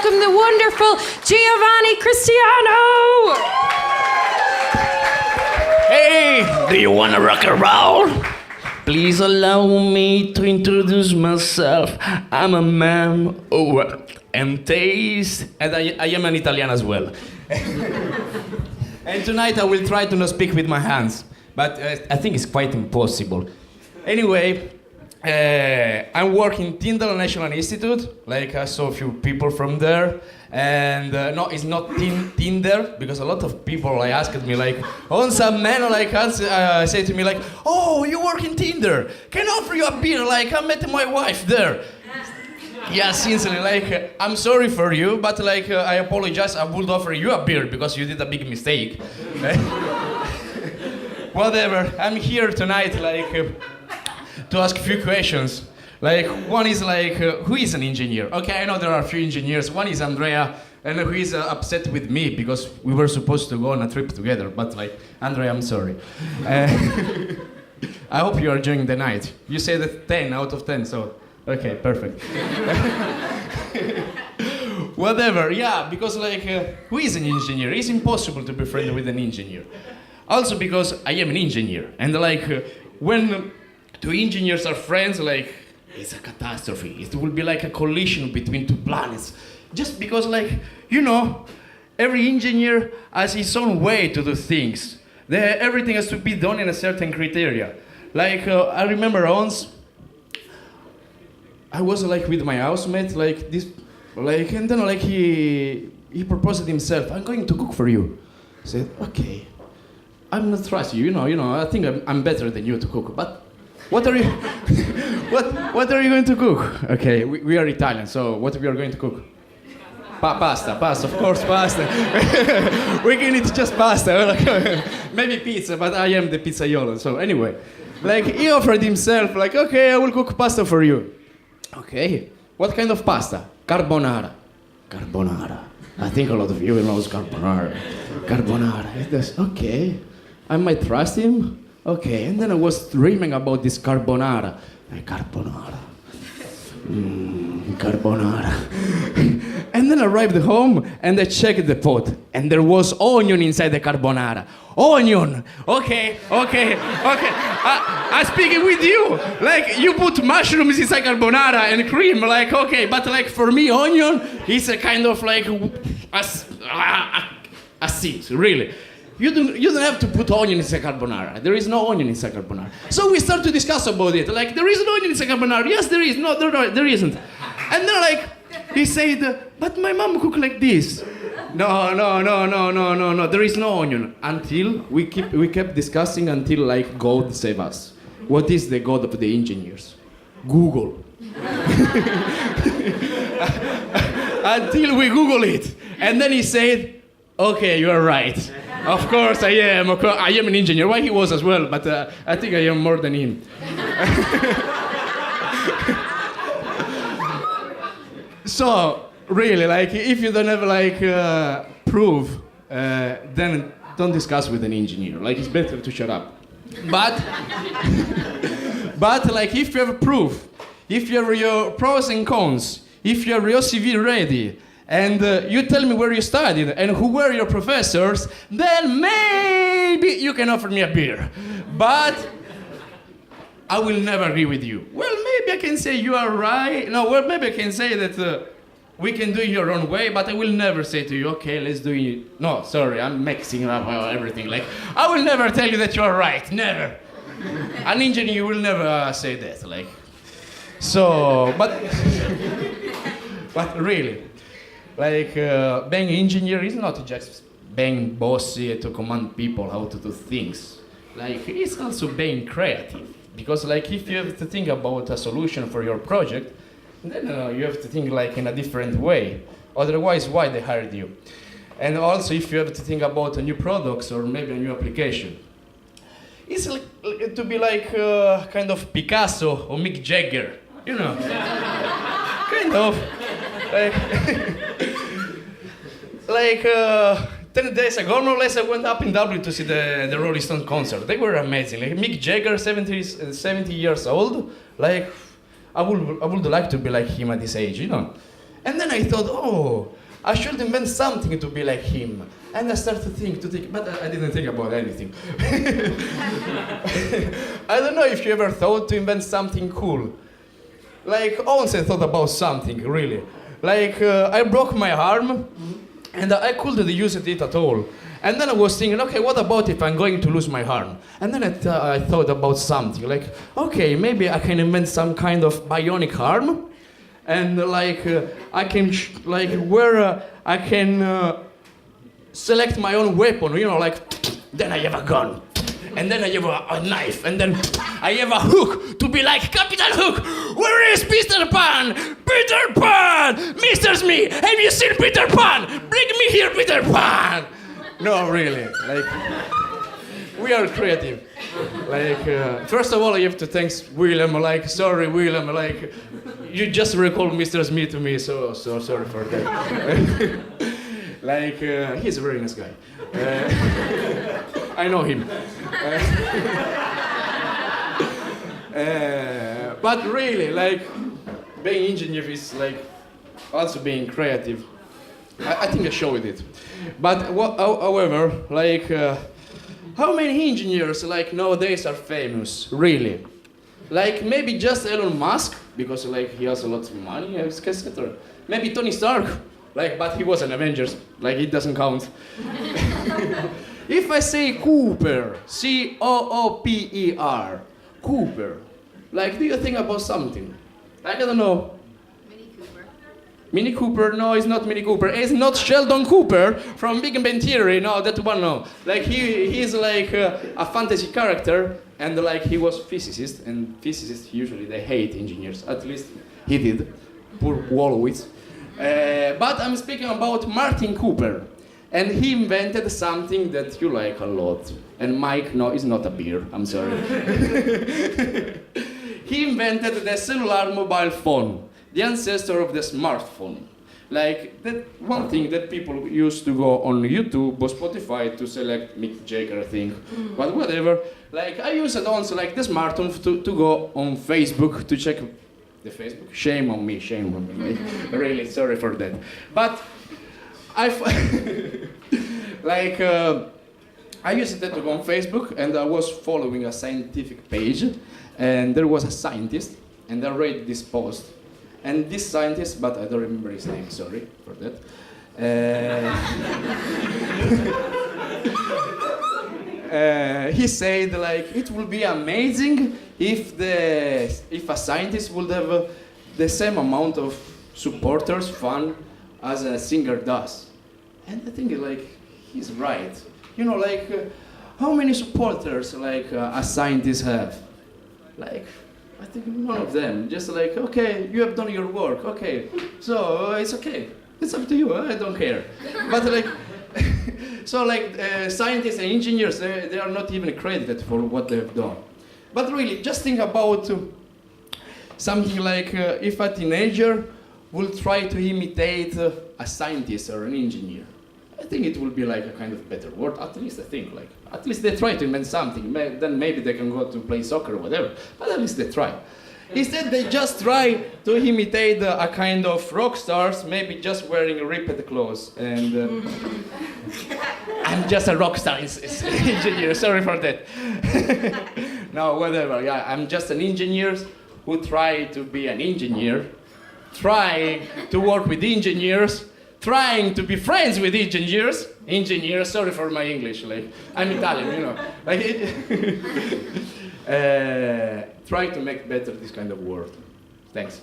welcome the wonderful Giovanni Cristiano. Hey, do you want to rock and roll? Please allow me to introduce myself. I'm a man of work and taste, and I am an Italian as well. And tonight I will try to not speak with my hands, but I think it's quite impossible. Anyway, I'm working in Tyndall National Institute. Like I saw a few people from there, and no, it's not Tinder, because a lot of people like asked me like, on some men like say to me like, oh, you work in Tinder? Can I offer you a beer? Like I met my wife there. Yeah, sincerely, like I'm sorry for you, but like I apologize. I would offer you a beer because you did a big mistake. Whatever. I'm here tonight, like. To ask a few questions. Like, one is like, who is an engineer? Okay, I know there are a few engineers. One is Andrea, and who is upset with me because we were supposed to go on a trip together. But like, Andrea, I'm sorry. I hope you are enjoying the night. You said that 10 out of 10, so okay, perfect. Whatever, yeah, because like, who is an engineer? It's impossible to be friendly with an engineer. Also because I am an engineer, and like, when two engineers are friends, like, it's a catastrophe. It will be like a collision between two planets. Just because, like, you know, every engineer has his own way to do things. Everything has to be done in a certain criteria. Like, I remember once, I was like with my housemate, like this, like, and then like he proposed himself, I'm going to cook for you. I said, okay, I'm not trust you, you know, I think I'm better than you to cook, but what are you what are you going to cook? Okay, we are Italian, so what we are going to cook? Pasta, of course, pasta. We can eat just pasta. Maybe pizza, but I am the pizzaiolo. So anyway, like he offered himself, like, okay, I will cook pasta for you. Okay, what kind of pasta? Carbonara. I think a lot of you knows carbonara. Okay, I might trust him. Okay, and then I was dreaming about this carbonara. Carbonara. And then I arrived home and I checked the pot, and there was onion inside the carbonara. Onion! Okay. I'm speaking with you. Like, you put mushrooms inside carbonara and cream, like, okay, but like for me, onion is a kind of like a seed, really. You don't have to put onion inside carbonara. There is no onion inside carbonara. So we start to discuss about it. Like, there is no onion inside carbonara. Yes, there is. No, there isn't. And then like, he said, but my mom cook like this. No. There is no onion. Until we kept discussing until like God save us. What is the God of the engineers? Google. Until we Google it. And then he said, okay, you are right. Of course I am. I am an engineer. Well, he was as well, but I think I am more than him. So, really, like, if you don't have, like, proof, then don't discuss with an engineer. Like, it's better to shut up. But, like, if you have proof, if you have your pros and cons, if you have your CV ready, and you tell me where you studied and who were your professors, then maybe you can offer me a beer. But I will never agree with you. Well, maybe I can say you are right. No, well, maybe I can say that we can do it your own way, but I will never say to you, okay, let's do it. No, sorry, I'm mixing up everything. Like, I will never tell you that you are right. Never. An engineer will never say that. Like, so, but really. Like, being an engineer is not just being bossy to command people how to do things. Like, it's also being creative. Because, like, if you have to think about a solution for your project, then you have to think, like, in a different way. Otherwise, why they hired you? And also, if you have to think about a new products or maybe a new application. It's like, to be like kind of Picasso or Mick Jagger, you know? Kind of. Like 10 days ago, more or less, I went up in Dublin to see the Rolling Stones concert. They were amazing. Like Mick Jagger, 70 years old. Like, I would like to be like him at this age, you know. And then I thought, oh, I should invent something to be like him. And I started to think, but I didn't think about anything. I don't know if you ever thought to invent something cool. Like, once I thought about something, really. Like, I broke my arm, and I couldn't use it at all. And then I was thinking, okay, what about if I'm going to lose my arm? And then I thought about something, like, okay, maybe I can invent some kind of bionic arm, and like, I can, I can select my own weapon, you know, like, then I have a gun, and then I have a knife, and then I have a hook to be like Captain Hook. Where is Peter Pan? Peter Pan! Mr. Smith, have you seen Peter Pan? Bring me here, Peter Pan! No, really, like, we are creative. Like, first of all, I have to thank William, like, sorry, William, like, you just recalled Mr. Smith to me, so sorry for that. Like, he's a very nice guy. I know him. But really, like, being engineer is like also being creative. I think I showed it. But however, like, how many engineers like nowadays are famous, really? Like maybe just Elon Musk, because like he has a lot of money, etc. Maybe Tony Stark, like, but he was an Avengers, like it doesn't count. If I say Cooper, C-O-O-P-E-R, Cooper, like, do you think about something? Like, I don't know. Mini Cooper? No, it's not Mini Cooper. It's not Sheldon Cooper from Big Bang Theory. No, that one, no. Like, he's like a fantasy character, and like he was physicist, and physicists usually they hate engineers. At least he did. Poor Wolowitz. But I'm speaking about Martin Cooper, and he invented something that you like a lot. And Mike, no, it's not a beer. I'm sorry. He invented the cellular mobile phone, the ancestor of the smartphone. Like, that one thing that people used to go on YouTube or Spotify to select Mick Jagger, I think. But whatever. Like, I use it also like the smartphone to go on Facebook to check the Facebook. Shame on me. Really, sorry for that. But I used it to go on Facebook, and I was following a scientific page, and there was a scientist, and I read this post. And this scientist, but I don't remember his name, sorry for that. He said, like, it would be amazing if a scientist would have the same amount of supporters, fun, as a singer does. And I think, like, he's right. You know, like, how many supporters, like, a scientist have? Like, I think none of them. Just like, okay, you have done your work, okay, so it's okay. It's up to you, I don't care. But like, so like, scientists and engineers, they are not even credited for what they've done. But really, just think about something like if a teenager will try to imitate a scientist or an engineer. I think it will be like a kind of better word, at least I think, like, at least they try to invent something, then maybe they can go to play soccer or whatever, but at least they try. Instead, they just try to imitate a kind of rock stars, maybe just wearing ripped clothes, and I'm just a rock star engineer, sorry for that. No, whatever, yeah, I'm just an engineer who try to be an engineer, trying to work with engineers, trying to be friends with engineers, sorry for my English, like, I'm Italian, you know, like, try to make better this kind of world. Thanks.